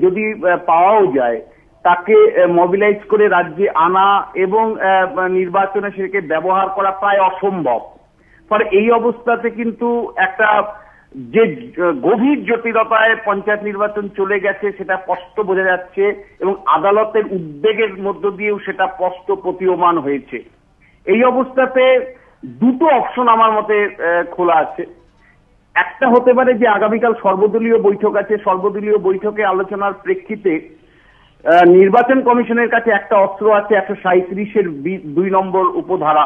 যদি পাওয়াও যায় তাকে মোবিলাইজ করে রাজ্যে আনা এবং নির্বাচনে সেটাকে ব্যবহার করা প্রায় অসম্ভব। ফলে এই অবস্থাতে কিন্তু একটা যে গভীর জটিলতায় পঞ্চায়েত নির্বাচন চলে গেছে সেটা স্পষ্ট বোঝা যাচ্ছে এবং আদালতের উদ্বেগের মধ্য দিয়েও সেটা স্পষ্ট প্রতীয়মান হয়েছে। এই অবস্থাতে দুটো অপশন আমার মতে খোলা আছে। একটা হতে পারে যে আগামীকাল সর্বদলীয় বৈঠক আছে, সর্বদলীয় বৈঠকে আলোচনার প্রেক্ষিতে নির্বাচন কমিশনের কাছে একটা অস্ত্র আছে 137-এর 2 নম্বর উপধারা।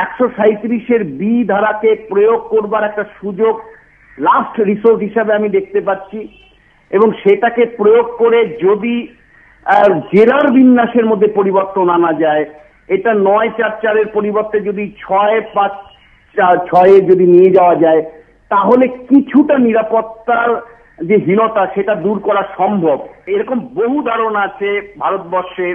137-এর বি ধারাকে প্রয়োগ করবার একটা সুযোগ লাস্ট রিসোর্ট হিসাবে আমি দেখতে পাচ্ছি এবং সেটাকে প্রয়োগ করে যদি জেলার বিন্যাসের মধ্যে পরিবর্তন আনা যায়, এটা 9-4-4-এর পরিবর্তে যদি 6-5-6-এ যদি নিয়ে যাওয়া যায় তাহলে কিছুটা নিরাপত্তার যে হীনতা সেটা দূর করা সম্ভব। এরকম বহু ধারণা আছে ভারতবর্ষে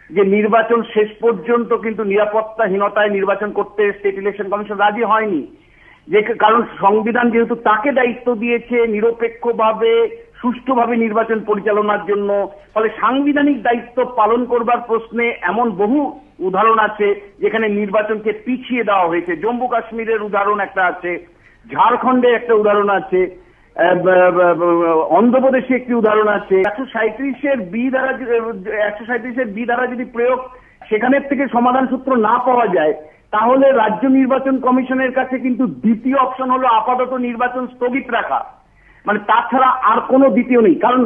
যে নির্বাচন শেষ পর্যন্ত কিন্তু নিরাপত্তাহীনতায় নির্বাচন করতে স্টেট ইলেকশন কমিশন রাজি হয়নি, যে কারণ সংবিধান যেহেতু তাকে দায়িত্ব দিয়েছে নিরপেক্ষভাবে সুষ্ঠুভাবে নির্বাচন পরিচালনার জন্য, ফলে সাংবিধানিক দায়িত্ব পালন করবার প্রশ্নে এমন বহু উদাহরণ আছে যেখানে নির্বাচনকে পিছিয়ে দেওয়া হয়েছে। জম্মু কাশ্মীরের উদাহরণ একটা আছে, ঝাড়খণ্ডে একটা উদাহরণ আছে, অন্ধ্রপ্রদেশে একটি উদাহরণ আছে। 137-এর বি ধারা যদি প্রয়োগ সেখানের থেকে সমাধান সূত্র না পাওয়া যায় তাহলে রাজ্য নির্বাচন কমিশনের কাছে কিন্তু দ্বিতীয় অপশন হলো আপাতত নির্বাচন স্থগিত রাখা, মানে তাছাড়া আর কোনো দ্বিতীয় নেই। কারণ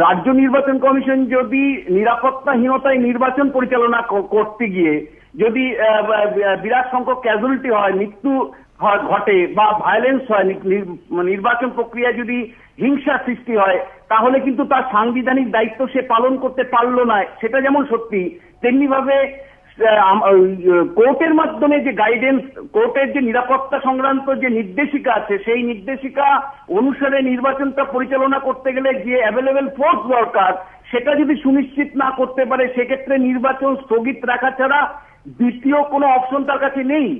রাজ্য নির্বাচন কমিশন যদি নিরাপত্তাহীনতায় নির্বাচন পরিচালনা করতে গিয়ে যদি বিরাট সংখ্যক ক্যাজুয়ালিটি হয়, মৃত্যু ঘটে বা ভায়োলেন্স হয়, নির্বাচন প্রক্রিয়া যদি হিংসা সৃষ্টি হয় তাহলে কিন্তু তার সাংবিধানিক দায়িত্ব সে পালন করতে পারলো না। সেটা যেমন সত্যি তেমনি ভাবে কোর্টের মাধ্যমে যে গাইডেন্স, কোর্টের যে নিরাপত্তা সংক্রান্ত যে নির্দেশিকা আছে সেই নির্দেশিকা অনুসারে নির্বাচনটা পরিচালনা করতে গেলে যে অ্যাভেলেবেল ফোর্স দরকার সেটা যদি সুনিশ্চিত না করতে পারে সেক্ষেত্রে নির্বাচন স্থগিত রাখা ছাড়া দ্বিতীয় কোনো অপশন তার কাছে নেই।